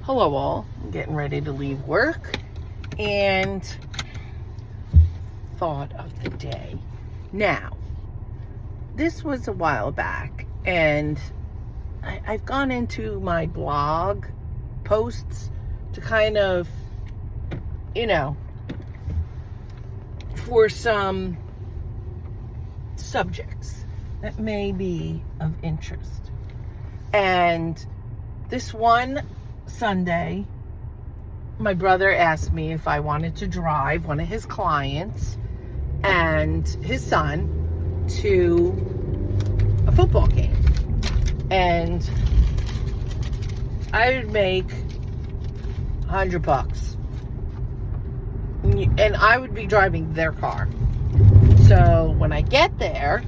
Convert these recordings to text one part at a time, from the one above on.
Hello all, I'm getting ready to leave work and thought of the day. Now, this was a while back and I've gone into my blog posts to kind of, for some subjects that may be of interest. And this one Sunday, my brother asked me if I wanted to drive one of his clients and his son to a football game. And I would make $100. And I would be driving their car. So when I get there,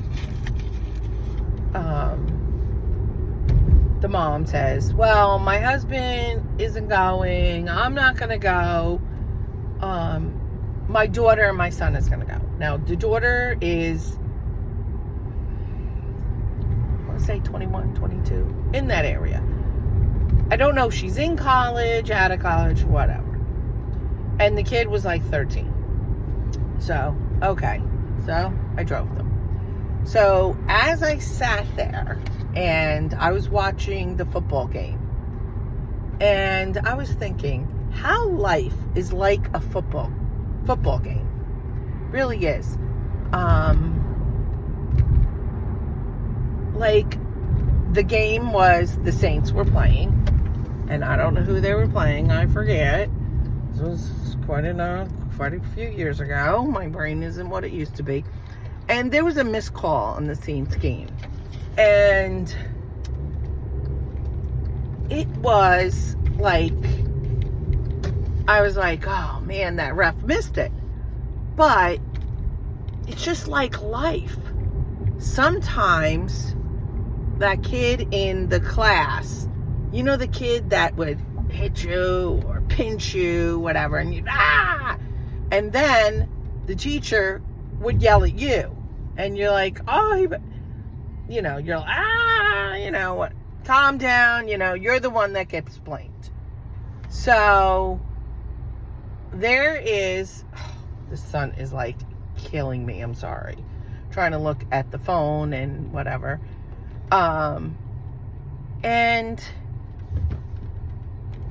the mom says, well, my husband isn't going. I'm not going to go. My daughter and my son is going to go. Now, the daughter is, I want to say 21, 22, in that area. I don't know if she's in college, out of college, whatever. And the kid was like 13. So, okay. So, I drove them. So, as I sat there, and I was watching the football game, and I was thinking how life is like a football game. Really is. Like, the game was the Saints were playing, and I don't know who they were playing. I forget. This was quite a few years ago. My brain isn't what it used to be. And there was a missed call on the Saints game. And it was like, I was like, oh man, that ref missed it. But it's just like life. Sometimes that kid in the class, the kid that would hit you or pinch you, whatever, and you and then the teacher would yell at you, and you're like, oh, you're like, calm down, you're the one that gets blamed. So there is, the sun is like killing me, I'm sorry, trying to look at the phone and whatever, and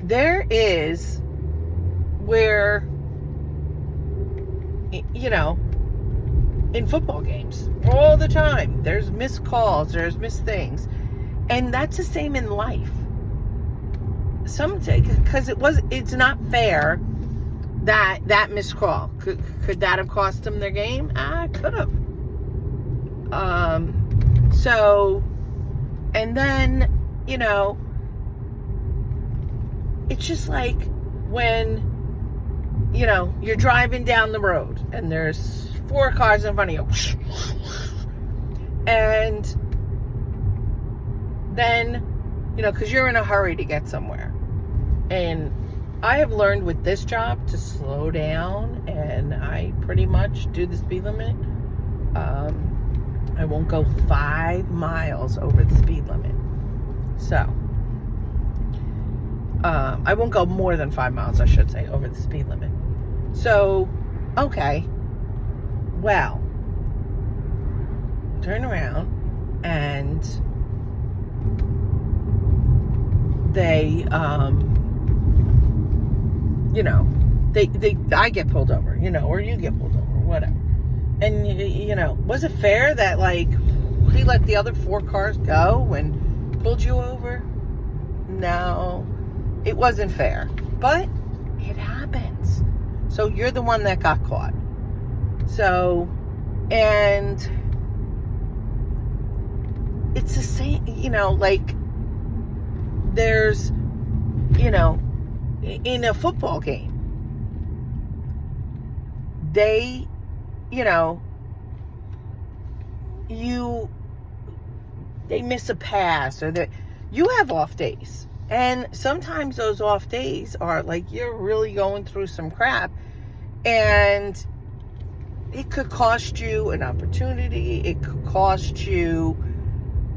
there is where, in football games all the time, there's missed calls, there's missed things, and that's the same in life. Because it's not fair that missed call could that have cost them their game? Could have. So, and then it's just like when you're driving down the road and there's 4 cars in front of you, and then because you're in a hurry to get somewhere. And I have learned with this job to slow down, and I pretty much do the speed limit. I won't go 5 miles over the speed limit. So I won't go more than 5 miles, I should say, over the speed limit. So, okay. Well, turn around, and they, I get pulled over, or you get pulled over, whatever. And, was it fair that, he let the other 4 cars go and pulled you over? No, it wasn't fair. But it happens. So you're the one that got caught. So, and it's the same, there's, in a football game, they, they miss a pass, or you have off days. And sometimes those off days are like you're really going through some crap, and it could cost you an opportunity. It could cost you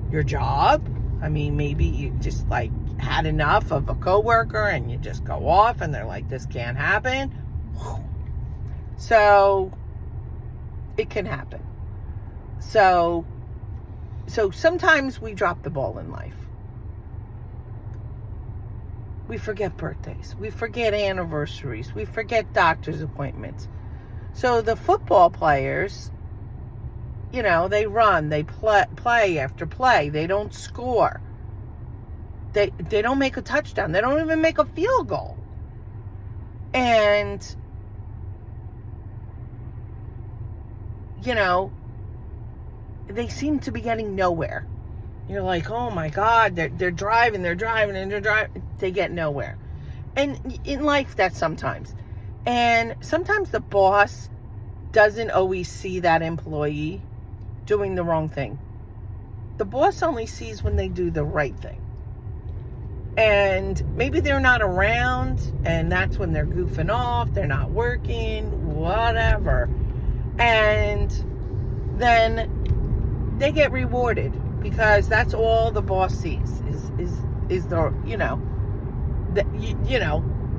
your job. I mean, maybe you just had enough of a coworker and you just go off and they're like, this can't happen. So it can happen. So sometimes we drop the ball in life. We forget birthdays. We forget anniversaries. We forget doctor's appointments. So the football players, you know, they run, they play after play. They don't score. They don't make a touchdown. They don't even make a field goal. And, you know, they seem to be getting nowhere. You're like, oh my God, they're driving. They get nowhere. And in life, that's sometimes. And sometimes the boss doesn't always see that employee doing the wrong thing. The boss only sees when they do the right thing. And maybe they're not around, and that's when they're goofing off, they're not working, whatever. And then they get rewarded because that's all the boss sees is the, you know,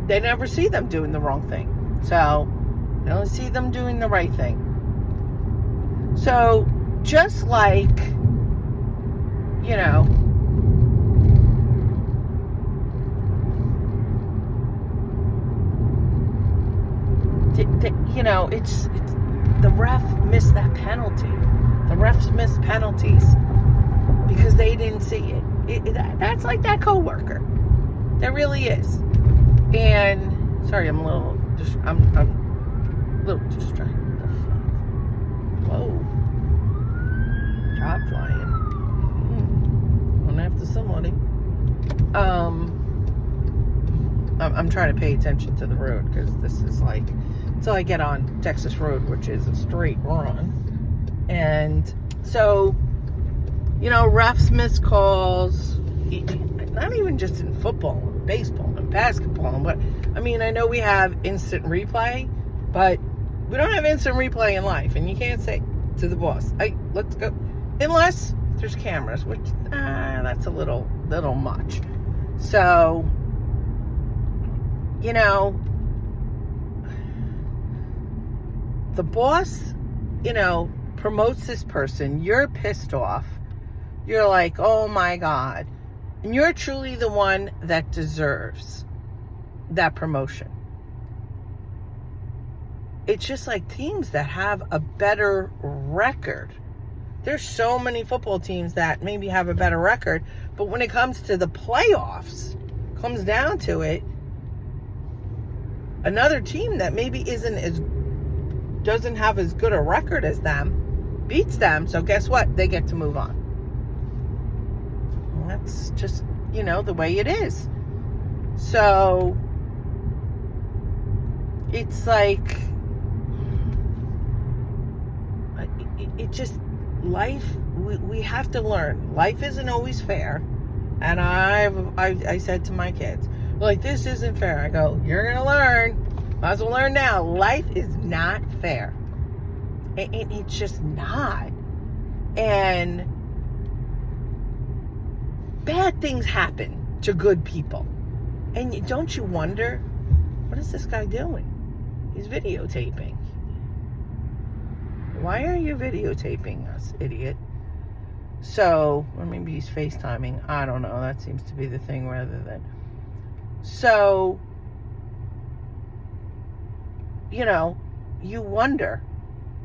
they never see them doing the wrong thing. So they only see them doing the right thing. So just like, you know, it's the ref missed that penalty. The refs miss penalties because they didn't see it. That's like that coworker. There really is. And sorry, I'm a little distracted. Whoa, drop flying. Going after somebody. I'm trying to pay attention to the road because this is like, until I get on Texas Road, which is a straight run. And so, you know, refs miss calls, not even just in football, and baseball, and basketball. But I mean, I know we have instant replay, but we don't have instant replay in life. And you can't say to the boss, "Hey, let's go," unless there's cameras, which that's a little much. So, you know, the boss, you know, promotes this person. You're pissed off. You're like, oh my God. And you're truly the one that deserves that promotion. It's just like teams that have a better record. There's so many football teams that maybe have a better record, but when it comes to the playoffs, comes down to it, another team that maybe doesn't have as good a record as them beats them. So guess what? They get to move on. And that's just, you know, the way it is. So it's like, it just, life, we have to learn. Life isn't always fair. And I said to my kids, like, this isn't fair. I go, you're going to learn. Might as well learn now. Life is not fair. It's just not. And bad things happen to good people. And don't you wonder, what is this guy doing? He's videotaping. Why are you videotaping us, idiot? So, or maybe he's FaceTiming. I don't know. That seems to be the thing rather than. So, you know, you wonder.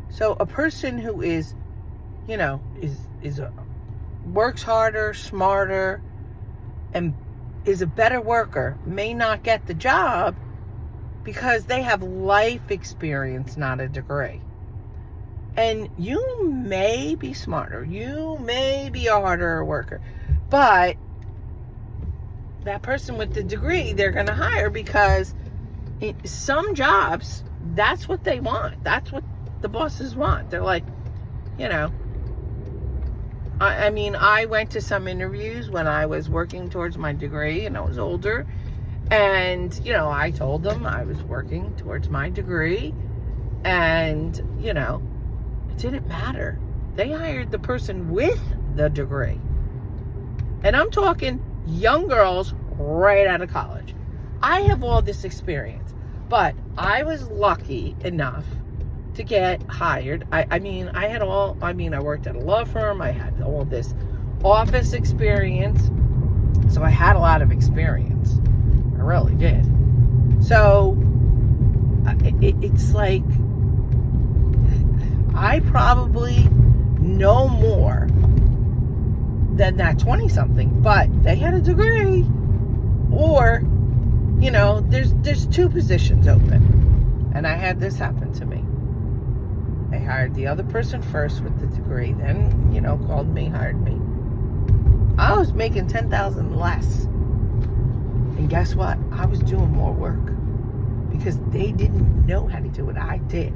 So a person who is, you know, works harder, smarter, and is a better worker may not get the job because they have life experience, not a degree. And you may be smarter, you may be a harder worker, but that person with the degree, they're going to hire because some jobs, that's what they want. That's what the bosses want. They're like, you know, I mean, I went to some interviews when I was working towards my degree and I was older. And, you know, I told them I was working towards my degree. And, you know, it didn't matter. They hired the person with the degree. And I'm talking young girls right out of college. I have all this experience, but I was lucky enough to get hired. I worked at a law firm. I had all this office experience. So I had a lot of experience. I really did. So it's like I probably know more than that 20-something, but they had a degree. Or, there's two positions open. And I had this happen to me. They hired the other person first with the degree, then, called me, hired me. I was making $10,000 less. And guess what? I was doing more work because they didn't know how to do what I did.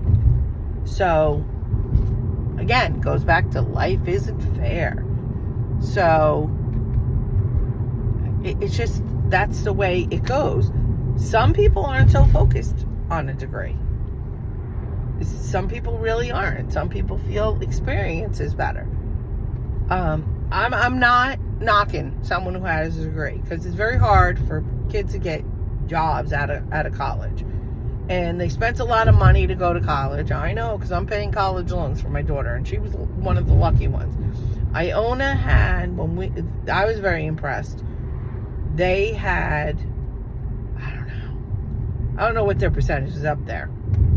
So, again, goes back to life isn't fair. So, it's just, that's the way it goes. Some people aren't so focused on a degree. Some people really aren't. Some people feel experience is better. I'm not knocking someone who has a degree, because it's very hard for kids to get jobs out of college, and they spent a lot of money to go to college. I know, because I'm paying college loans for my daughter, and she was one of the lucky ones. Iona had, I was very impressed. They had, I don't know what their percentage is up there.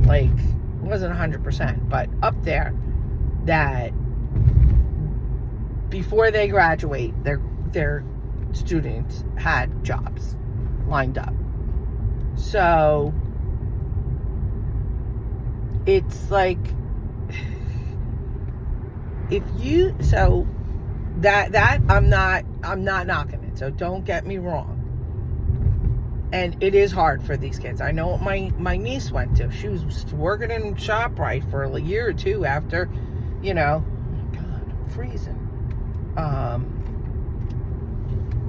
Like, it wasn't 100%, but up there, that before they graduate, their students had jobs lined up. So it's like, that I'm not knocking it. So don't get me wrong. And it is hard for these kids. I know what my niece went to. She was working in ShopRite for a year or two after, oh my God, I'm freezing.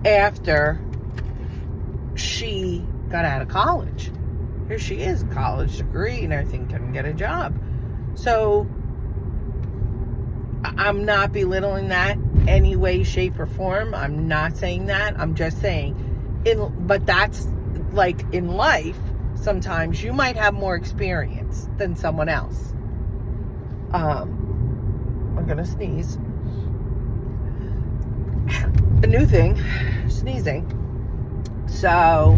After she got out of college. Here she is, college degree and everything, couldn't get a job. So I'm not belittling that any way, shape, or form. I'm not saying that. I'm just saying, but that's like in life, sometimes you might have more experience than someone else. I'm gonna sneeze. A new thing, sneezing. So,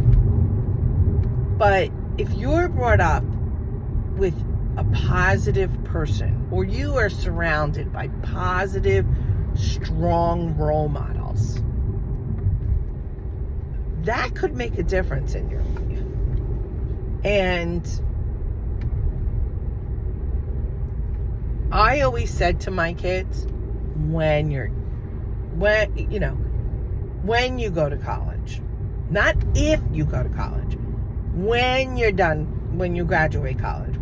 but if you're brought up with a positive person, or you are surrounded by positive, strong role models, that could make a difference in your life. And I always said to my kids, when you go to college, not if you go to college, when you're done, when you graduate college.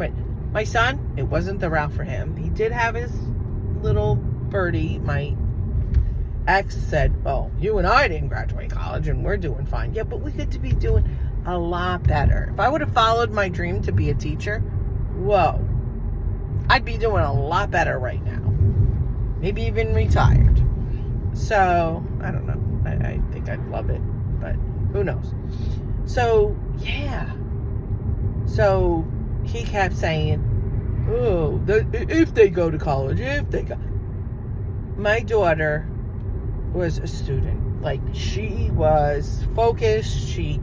My son, it wasn't the route for him. He did have his little birdie. My ex said, oh, you and I didn't graduate college and we're doing fine. Yeah, but we could be doing a lot better. If I would have followed my dream to be a teacher, whoa, I'd be doing a lot better right now. Maybe even retired. So, I don't know. I think I'd love it, but who knows? So, yeah. So, he kept saying, oh, if they go to college, My daughter was a student. Like, she was focused. She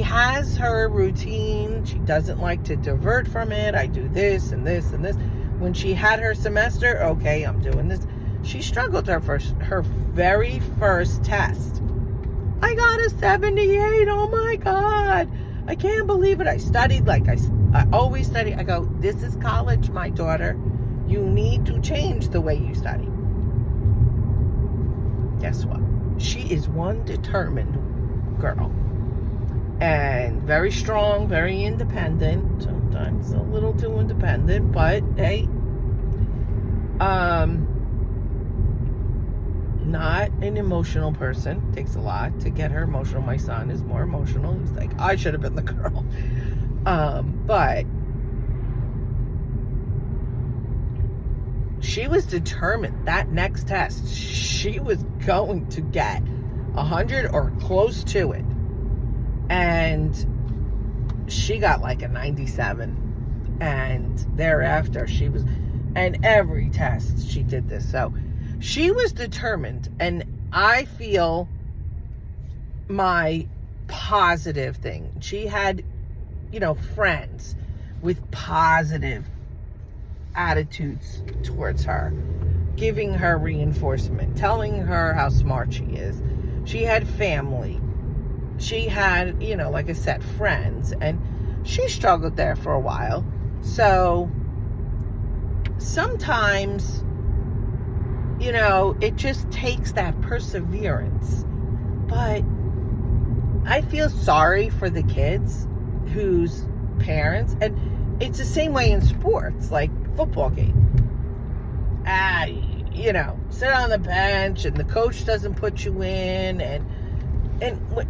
has her routine. She doesn't like to divert from it. I do this and this and this. When she had her semester, okay, I'm doing this. She struggled her very first test. I got a 78. Oh my God. I can't believe it. I studied like I always study. I go, this is college, my daughter. You need to change the way you study. Guess what? She is one determined girl. And very strong, very independent. Sometimes a little too independent, but hey. Not an emotional person. Takes a lot to get her emotional. My son is more emotional. He's like, I should have been the girl. But she was determined that next test she was going to get 100 or close to it. And she got like a 97. And thereafter, and every test she did this. So she was determined. And I feel my positive thing. She had, friends with positive attitudes towards her, giving her reinforcement, telling her how smart she is. She had family. She had, like I said, friends. And she struggled there for a while. So sometimes, it just takes that perseverance. But I feel sorry for the kids whose parents, and it's the same way in sports, like football game. Sit on the bench and the coach doesn't put you in, and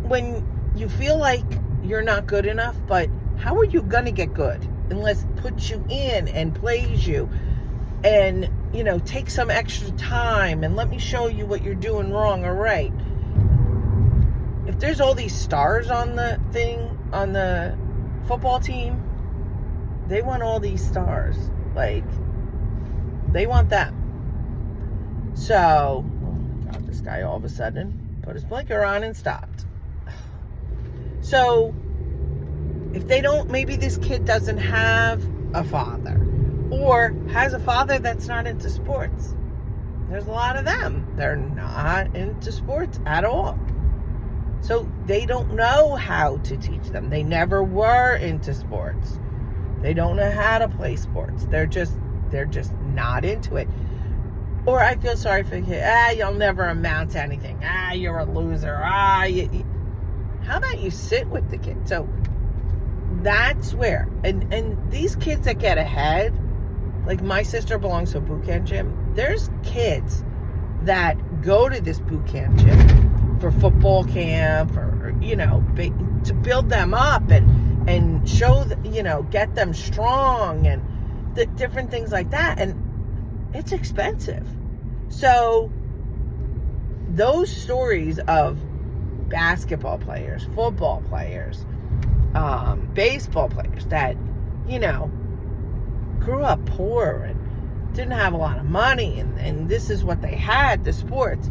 when you feel like you're not good enough, but how are you gonna get good unless puts you in and plays you and take some extra time and let me show you what you're doing wrong or right? If there's all these stars on the thing, on the football team, they want all these stars. Like, they want them. So, oh my God, this guy all of a sudden put his blinker on and stopped. So, if they don't, maybe this kid doesn't have a father, or has a father that's not into sports. There's a lot of them. They're not into sports at all. So they don't know how to teach them. They never were into sports. They don't know how to play sports. They're just not into it. Or I feel sorry for the kid. You'll never amount to anything. You're a loser. How about you sit with the kid? So that's where, and these kids that get ahead, like my sister belongs to a boot camp gym. There's kids that go to this boot camp gym for football camp, or to build them up and show, get them strong and the different things like that. And it's expensive. So those stories of basketball players, football players, baseball players that, grew up poor and didn't have a lot of money, and this is what they had, the sports,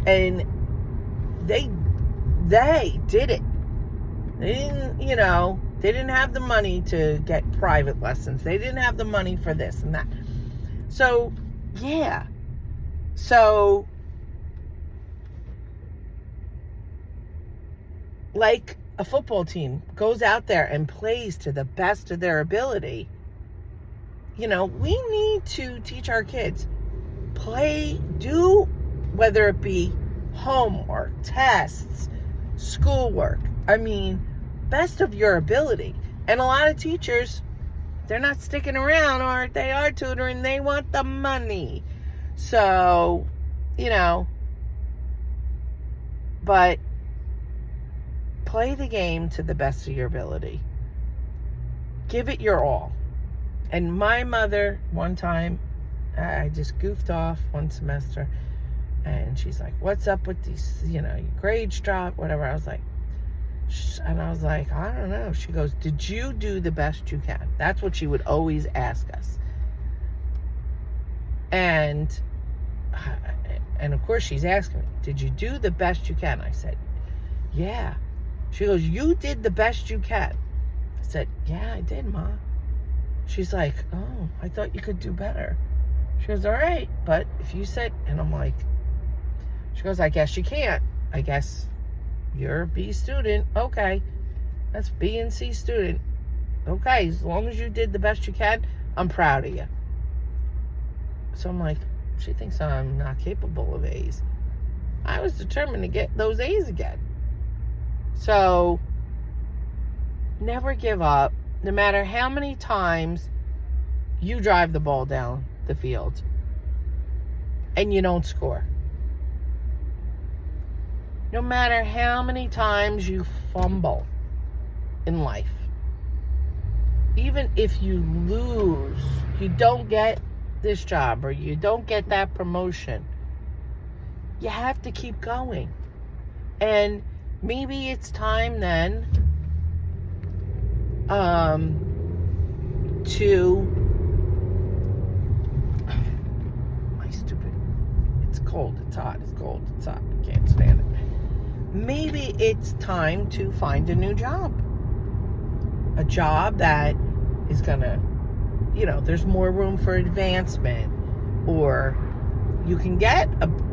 and they did it. They didn't, they didn't have the money to get private lessons. They didn't have the money for this and that. So, yeah. So, like a football team goes out there and plays to the best of their ability, we need to teach our kids, whether it be homework, tests, schoolwork. Best of your ability. And a lot of teachers, they're not sticking around, or they are tutoring, they want the money. So, but play the game to the best of your ability. Give it your all. And my mother, one time, I just goofed off one semester, and she's like, what's up with these, your grades drop, whatever. I was like, I don't know. She goes, did you do the best you can? That's what she would always ask us. And of course she's asking me, did you do the best you can? I said, yeah. She goes, you did the best you can. I said, yeah, I did, Ma. She's like, oh, I thought you could do better. She goes, all right, but if you said, and I'm like, she goes, I guess you can't. I guess you're a B student. Okay. That's B and C student. Okay, as long as you did the best you can, I'm proud of you. So I'm like, she thinks I'm not capable of A's. I was determined to get those A's again. So, never give up, no matter how many times you drive the ball down the field and you don't score. No matter how many times you fumble in life. Even if you lose, you don't get this job or you don't get that promotion, you have to keep going. And maybe it's time then to my stupid, it's cold, it's hot, it's cold, it's hot, I can't stand it. Maybe it's time to find a new job. A job that is gonna, there's more room for advancement, or you can get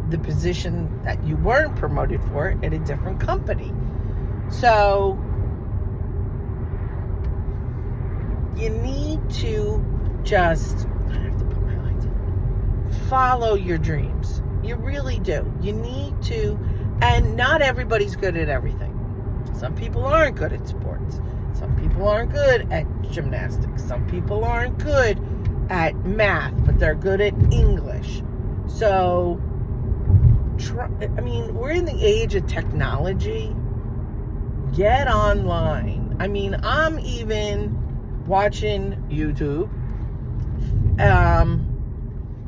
the position that you weren't promoted for at a different company. So you need to just, I have to put my lights on, follow your dreams. You really do. You need to, and not everybody's good at everything. Some people aren't good at sports. Some people aren't good at gymnastics. Some people aren't good at math, but they're good at English. So, we're in the age of technology. Get online. I'm even watching YouTube,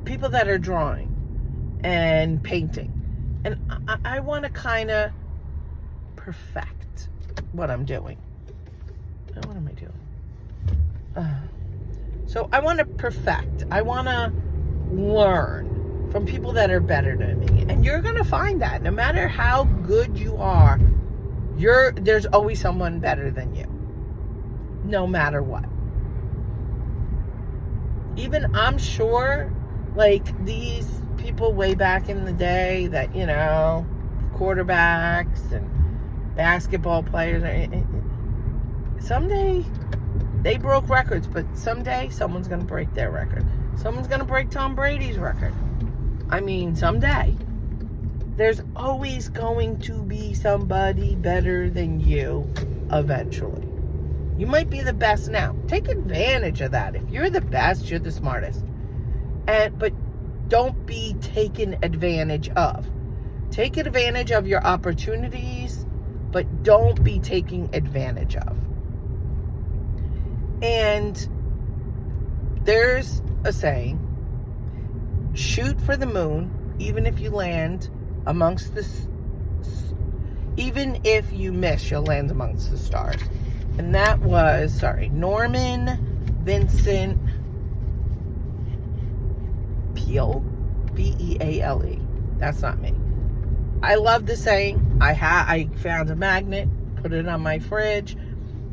people that are drawing and painting. And I want to kind of perfect what I'm doing. What am I doing? So I want to perfect. I want to learn from people that are better than me. And you're going to find that no matter how good you are, there's always someone better than you. No matter what. Even I'm sure, like these people way back in the day that, quarterbacks and basketball players, someday they broke records, but someday someone's going to break their record. Someone's going to break Tom Brady's record. Someday. There's always going to be somebody better than you eventually. You might be the best now. Take advantage of that. If you're the best, you're the smartest. But don't be taken advantage of. Take advantage of your opportunities, but don't be taking advantage of. And there's a saying, shoot for the moon, even if you land amongst even if you miss, you'll land amongst the stars. And that was, Norman Vincent Peale, Beale. That's not me. I love the saying. I found a magnet, put it on my fridge.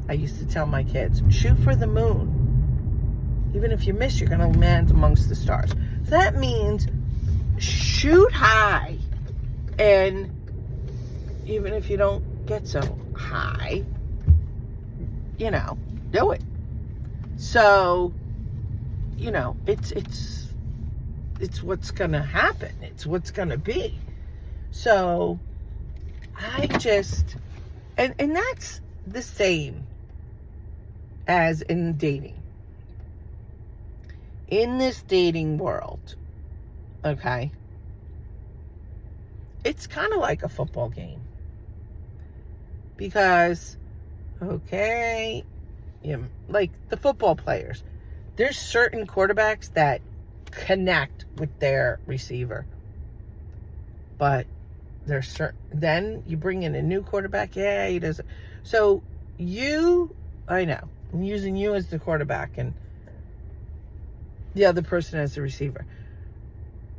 I used to tell my kids, shoot for the moon. Even if you miss, you're going to land amongst the stars. So that means shoot high. And even if you don't get so high, do it. So, it's what's going to happen. It's what's going to be. So, I just, and that's the same as in dating. In this dating world, okay, it's kind of like a football game. Because, okay, like the football players, there's certain quarterbacks that connect with their receiver. But there's certain, then you bring in a new quarterback, he doesn't. So I know, I'm using you as the quarterback and the other person as the receiver.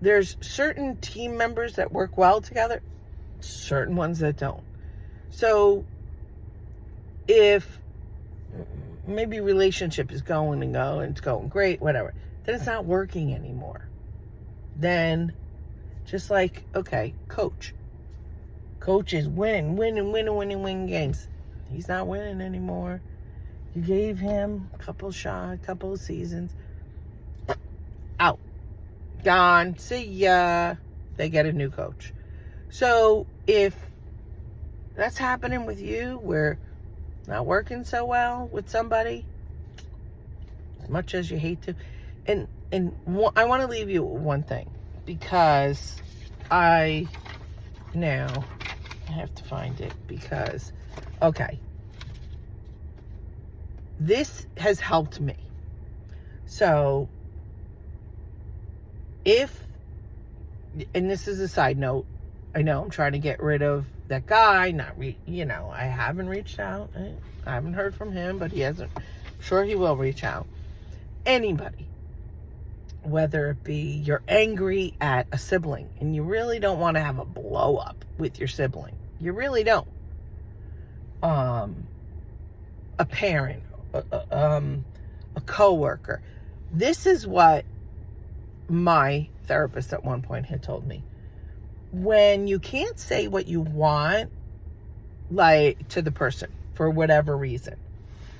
There's certain team members that work well together, certain ones that don't. So if maybe relationship is going and it's going great, whatever, then it's not working anymore. Then just like, okay, coach is winning games. He's not winning anymore. You gave him a couple of seasons. Out. Gone. See ya. They get a new coach. So if that's happening with you, where not working so well with somebody, as much as you hate to, and I want to leave you with one thing, because I have to find it, because, okay, this has helped me. So and this is a side note, I know I'm trying to get rid of that guy, I haven't reached out. I haven't heard from him, but he hasn't. I'm sure he will reach out. Anybody, whether it be you're angry at a sibling and you really don't want to have a blow up with your sibling. You really don't. A parent, a coworker. This is what my therapist at one point had told me. When you can't say what you want, like, to the person for whatever reason,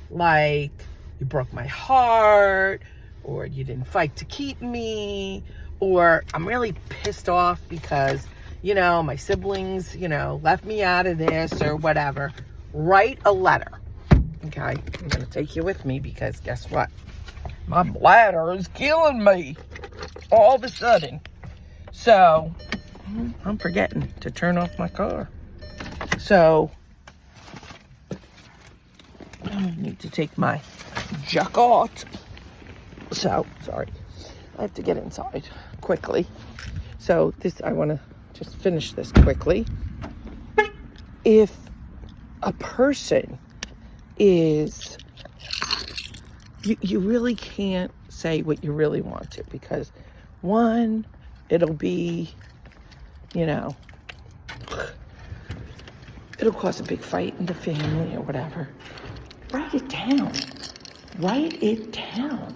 like, you broke my heart, or you didn't fight to keep me, or I'm really pissed off because, my siblings, left me out of this or whatever, write a letter. Okay, I'm going to take you with me because guess what? My bladder is killing me all of a sudden. So, I'm forgetting to turn off my car. So, I need to take my jacket. So, sorry. I have to get inside quickly. So, I want to just finish this quickly. If a person is, you really can't say what you really want to, because one, it'll be, it'll cause a big fight in the family or whatever. Write it down. Write it down.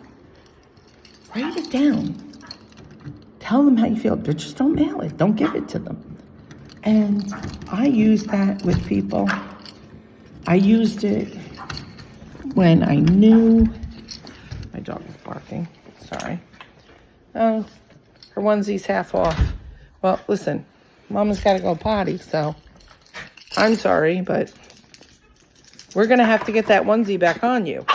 Write it down. Tell them how you feel, but just don't mail it. Don't give it to them. And I use that with people. I used it when I knew, my dog is barking, sorry. Oh, her onesie's half off. Well, listen, Mama's got to go potty, so I'm sorry, but we're going to have to get that onesie back on you.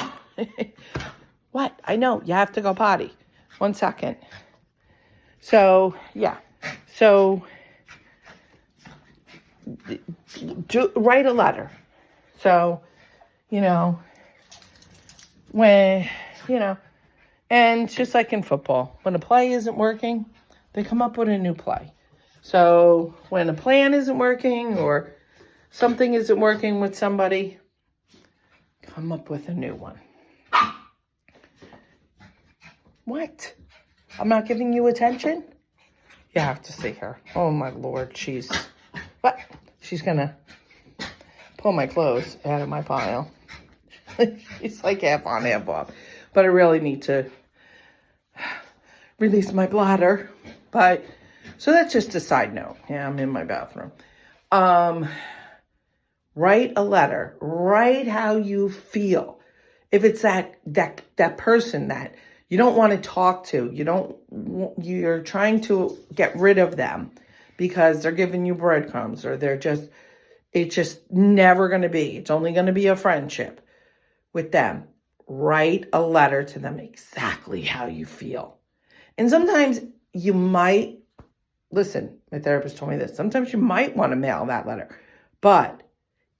What? I know, you have to go potty. 1 second. So, yeah. So, write a letter. So, when, and just like in football, when a play isn't working, they come up with a new play. So when a plan isn't working or something isn't working with somebody, come up with a new one. What? I'm not giving you attention? You have to see her. Oh my Lord, she's going to pull my clothes out of my pile. She's like half on, half off. But I really need to release my bladder. But, so that's just a side note. Yeah, I'm in my bathroom. Write a letter. Write how you feel. If it's that person that you don't want to talk to, you're trying to get rid of them because they're giving you breadcrumbs, or it's just never going to be. It's only going to be a friendship with them. Write a letter to them exactly how you feel. And sometimes you might, listen, my therapist told me this, sometimes you might want to mail that letter. But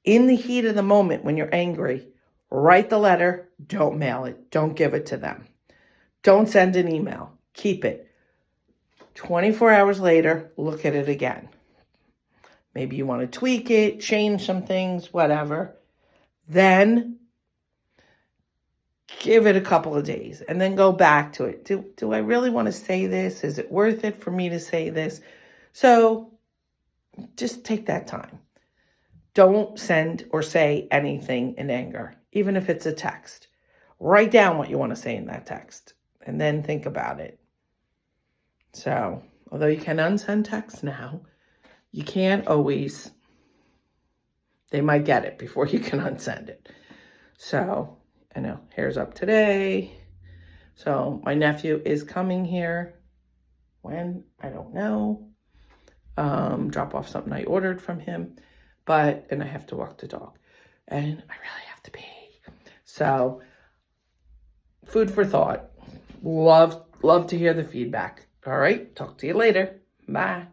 in the heat of the moment when you're angry, write the letter, don't mail it, don't give it to them. Don't send an email, keep it. 24 hours later, look at it again. Maybe you want to tweak it, change some things, whatever. Then give it a couple of days and then go back to it. Do I really want to say this? Is it worth it for me to say this? So just take that time. Don't send or say anything in anger, even if it's a text. Write down what you want to say in that text and then think about it. So, although you can unsend text now, you can't always. They might get it before you can unsend it. So, I know, hair's up today. So, my nephew is coming here. When? I don't know. Drop off something I ordered from him. And I have to walk the dog. And I really have to pee. So, food for thought. Love to hear the feedback. All right, talk to you later. Bye.